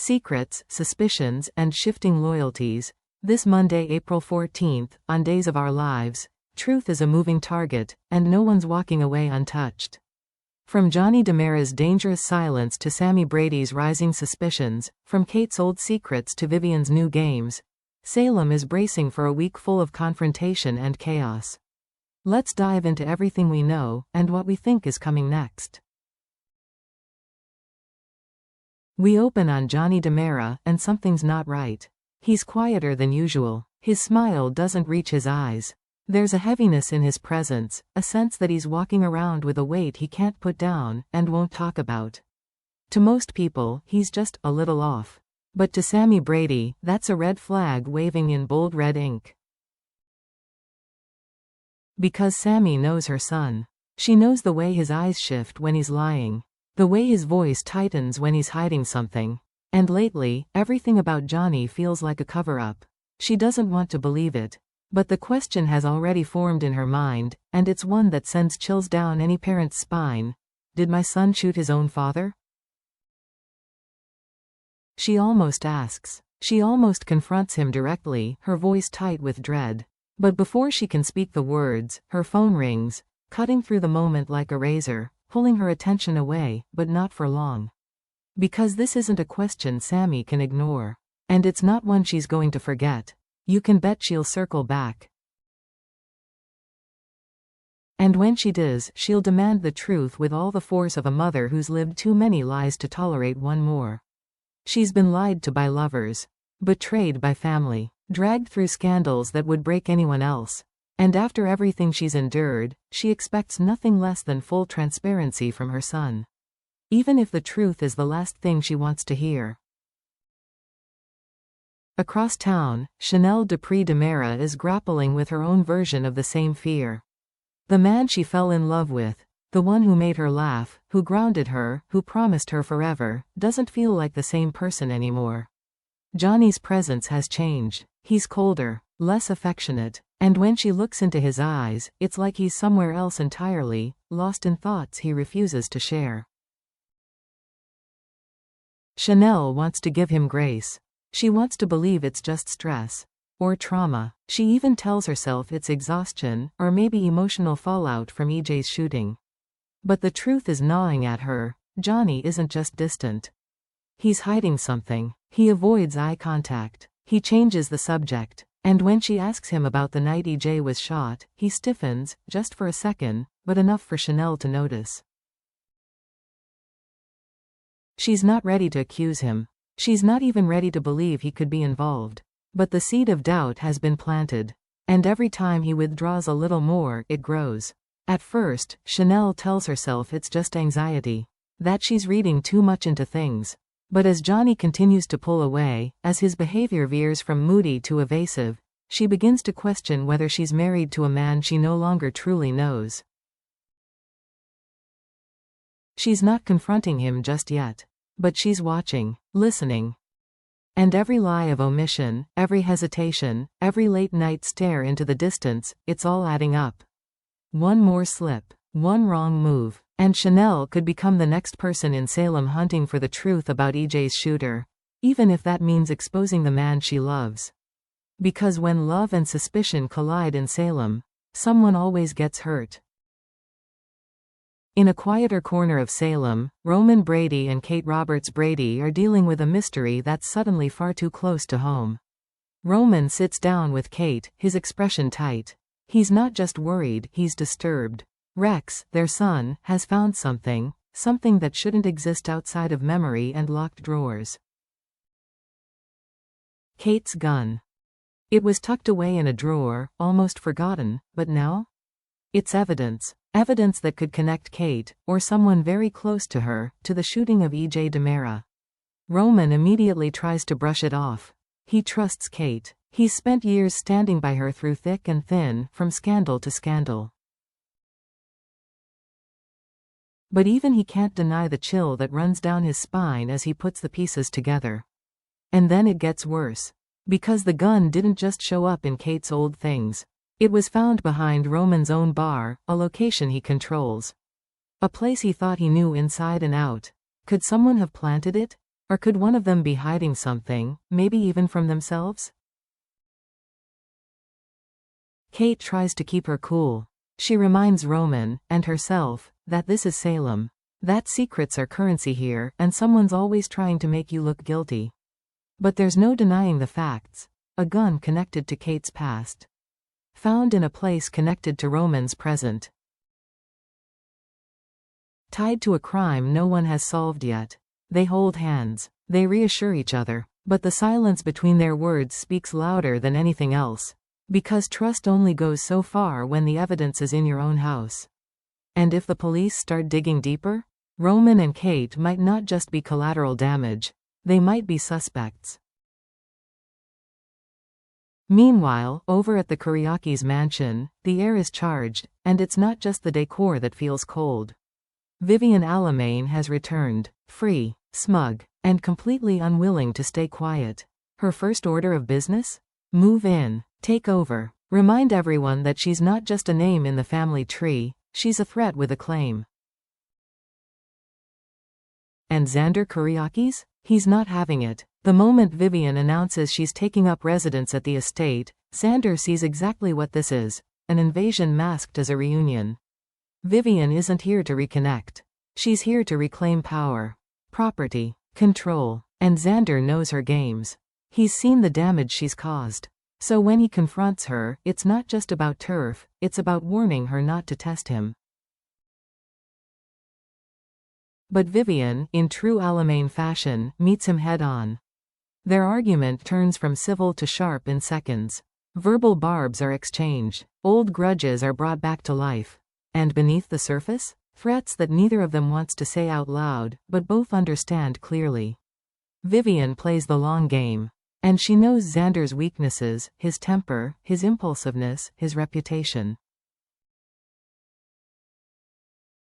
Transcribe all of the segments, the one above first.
Secrets, suspicions, and shifting loyalties. This Monday, April 14th, on Days of Our Lives, truth is a moving target, and no one's walking away untouched. From Johnny DiMera's dangerous silence to Sammy Brady's rising suspicions, from Kate's old secrets to Vivian's new games, Salem is bracing for a week full of confrontation and chaos. Let's dive into everything we know, and what we think is coming next. We open on Johnny DiMera, and something's not right. He's quieter than usual. His smile doesn't reach his eyes. There's a heaviness in his presence, a sense that he's walking around with a weight he can't put down, and won't talk about. To most people, he's just a little off. But to Sammy Brady, that's a red flag waving in bold red ink. Because Sammy knows her son. She knows the way his eyes shift when he's lying. The way his voice tightens when he's hiding something. And lately, everything about Johnny feels like a cover-up. She doesn't want to believe it. But the question has already formed in her mind, and it's one that sends chills down any parent's spine. Did my son shoot his own father? She almost asks. She almost confronts him directly, her voice tight with dread. But before she can speak the words, her phone rings, cutting through the moment like a razor, pulling her attention away, but not for long. Because this isn't a question Sammy can ignore. And it's not one she's going to forget. You can bet she'll circle back. And when she does, she'll demand the truth with all the force of a mother who's lived too many lies to tolerate one more. She's been lied to by lovers, betrayed by family, dragged through scandals that would break anyone else. And after everything she's endured, she expects nothing less than full transparency from her son. Even if the truth is the last thing she wants to hear. Across town, Chanel Dupree DiMera is grappling with her own version of the same fear. The man she fell in love with, the one who made her laugh, who grounded her, who promised her forever, doesn't feel like the same person anymore. Johnny's presence has changed. He's colder, less affectionate, and when she looks into his eyes, it's like he's somewhere else entirely, lost in thoughts he refuses to share. Chanel wants to give him grace. She wants to believe it's just stress. Or trauma. She even tells herself it's exhaustion, or maybe emotional fallout from EJ's shooting. But the truth is gnawing at her. Johnny isn't just distant. He's hiding something. He avoids eye contact. He changes the subject. And when she asks him about the night EJ was shot, he stiffens, just for a second, but enough for Chanel to notice. She's not ready to accuse him. She's not even ready to believe he could be involved. But the seed of doubt has been planted. And every time he withdraws a little more, it grows. At first, Chanel tells herself it's just anxiety. That she's reading too much into things. But as Johnny continues to pull away, as his behavior veers from moody to evasive, she begins to question whether she's married to a man she no longer truly knows. She's not confronting him just yet. But she's watching, listening. And every lie of omission, every hesitation, every late-night stare into the distance, it's all adding up. One more slip, one wrong move, and Chanel could become the next person in Salem hunting for the truth about EJ's shooter, even if that means exposing the man she loves. Because when love and suspicion collide in Salem, someone always gets hurt. In a quieter corner of Salem, Roman Brady and Kate Roberts Brady are dealing with a mystery that's suddenly far too close to home. Roman sits down with Kate, his expression tight. He's not just worried, he's disturbed. Rex, their son, has found something that shouldn't exist outside of memory and locked drawers. Kate's gun. It was tucked away in a drawer, almost forgotten, but now? It's evidence. Evidence that could connect Kate, or someone very close to her, to the shooting of EJ DiMera. Roman immediately tries to brush it off. He trusts Kate. He's spent years standing by her through thick and thin, from scandal to scandal. But even he can't deny the chill that runs down his spine as he puts the pieces together. And then it gets worse. Because the gun didn't just show up in Kate's old things. It was found behind Roman's own bar, a location he controls. A place he thought he knew inside and out. Could someone have planted it? Or could one of them be hiding something, maybe even from themselves? Kate tries to keep her cool. She reminds Roman, and herself, that this is Salem. That secrets are currency here, and someone's always trying to make you look guilty. But there's no denying the facts. A gun connected to Kate's past. Found in a place connected to Roman's present. Tied to a crime no one has solved yet. They hold hands. They reassure each other. But the silence between their words speaks louder than anything else. Because trust only goes so far when the evidence is in your own house. And if the police start digging deeper, Roman and Kate might not just be collateral damage. They might be suspects. Meanwhile, over at the Kuriaki's mansion, the air is charged, and it's not just the decor that feels cold. Vivian Alamain has returned, free, smug, and completely unwilling to stay quiet. Her first order of business? Move in, take over, remind everyone that she's not just a name in the family tree, she's a threat with a claim. And Xander Kuriakis? He's not having it. The moment Vivian announces she's taking up residence at the estate, Xander sees exactly what this is, an invasion masked as a reunion. Vivian isn't here to reconnect. She's here to reclaim power, property, control, and Xander knows her games. He's seen the damage she's caused. So when he confronts her, it's not just about turf, it's about warning her not to test him. But Vivian, in true Alamain fashion, meets him head-on. Their argument turns from civil to sharp in seconds. Verbal barbs are exchanged. Old grudges are brought back to life. And beneath the surface? Threats that neither of them wants to say out loud, but both understand clearly. Vivian plays the long game. And she knows Xander's weaknesses, his temper, his impulsiveness, his reputation.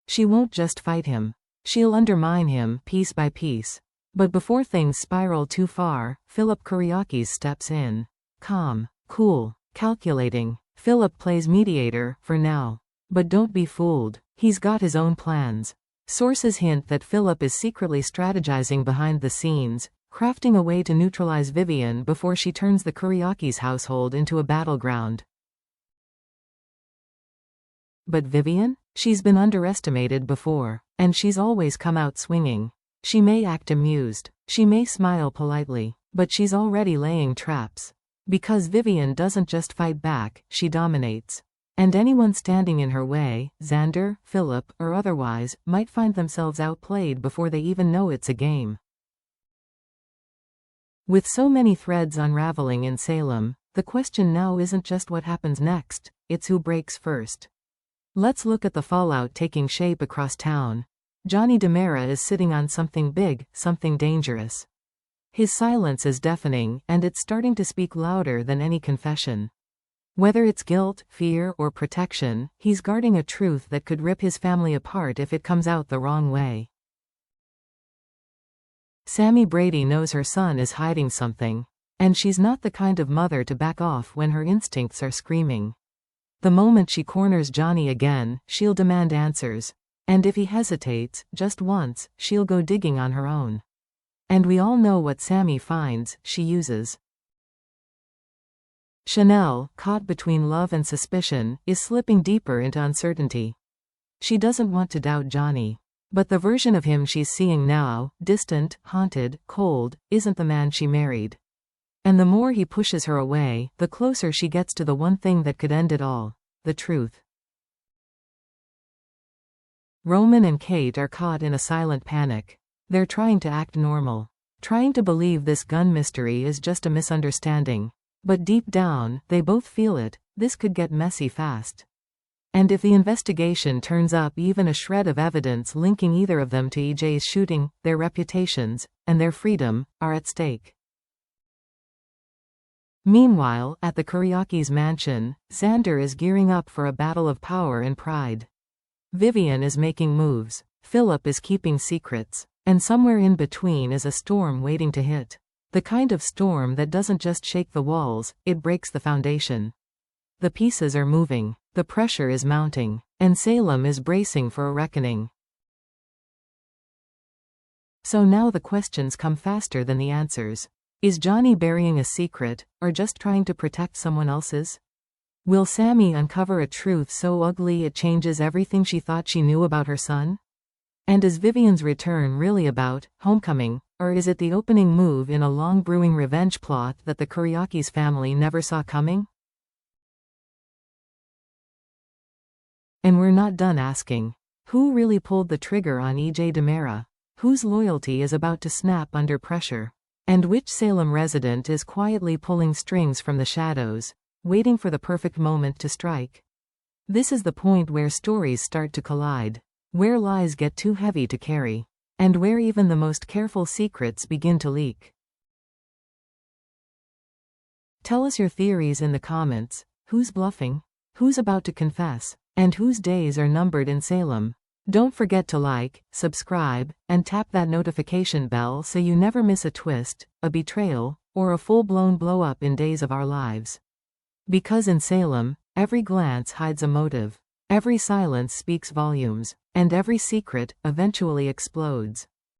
She won't just fight him. She'll undermine him, piece by piece. But before things spiral too far, Philip Kuriakis steps in. Calm, cool, calculating. Philip plays mediator, for now. But don't be fooled. He's got his own plans. Sources hint that Philip is secretly strategizing behind the scenes, crafting a way to neutralize Vivian before she turns the Kuriakis household into a battleground. But Vivian? She's been underestimated before, and she's always come out swinging. She may act amused, she may smile politely, but she's already laying traps. Because Vivian doesn't just fight back, she dominates. And anyone standing in her way, Xander, Philip, or otherwise, might find themselves outplayed before they even know it's a game. With so many threads unraveling in Salem, the question now isn't just what happens next, it's who breaks first. Let's look at the fallout taking shape across town. Johnny DeMera is sitting on something big, something dangerous. His silence is deafening, and it's starting to speak louder than any confession. Whether it's guilt, fear, or protection, he's guarding a truth that could rip his family apart if it comes out the wrong way. Sammy Brady knows her son is hiding something. And she's not the kind of mother to back off when her instincts are screaming. The moment she corners Johnny again, she'll demand answers. And if he hesitates, just once, she'll go digging on her own. And we all know what Sammy finds, she uses. Chanel, caught between love and suspicion, is slipping deeper into uncertainty. She doesn't want to doubt Johnny. But the version of him she's seeing now, distant, haunted, cold, isn't the man she married. And the more he pushes her away, the closer she gets to the one thing that could end it all, the truth. Roman and Kate are caught in a silent panic. They're trying to act normal. Trying to believe this gun mystery is just a misunderstanding. But deep down, they both feel it, this could get messy fast. And if the investigation turns up even a shred of evidence linking either of them to EJ's shooting, their reputations, and their freedom, are at stake. Meanwhile, at the Kuriakis' mansion, Xander is gearing up for a battle of power and pride. Vivian is making moves, Philip is keeping secrets, and somewhere in between is a storm waiting to hit. The kind of storm that doesn't just shake the walls, it breaks the foundation. The pieces are moving, the pressure is mounting, and Salem is bracing for a reckoning. So now the questions come faster than the answers. Is Johnny burying a secret, or just trying to protect someone else's? Will Sammy uncover a truth so ugly it changes everything she thought she knew about her son? And is Vivian's return really about homecoming, or is it the opening move in a long-brewing revenge plot that the Kuriaki's family never saw coming? And we're not done asking. Who really pulled the trigger on E.J. Demera? Whose loyalty is about to snap under pressure? And which Salem resident is quietly pulling strings from the shadows, waiting for the perfect moment to strike? This is the point where stories start to collide, where lies get too heavy to carry, and where even the most careful secrets begin to leak. Tell us your theories in the comments. Who's bluffing? Who's about to confess? And whose days are numbered in Salem? Don't forget to like, subscribe, and tap that notification bell so you never miss a twist, a betrayal, or a full-blown blow-up in Days of Our Lives. Because in Salem, every glance hides a motive, every silence speaks volumes, and every secret eventually explodes.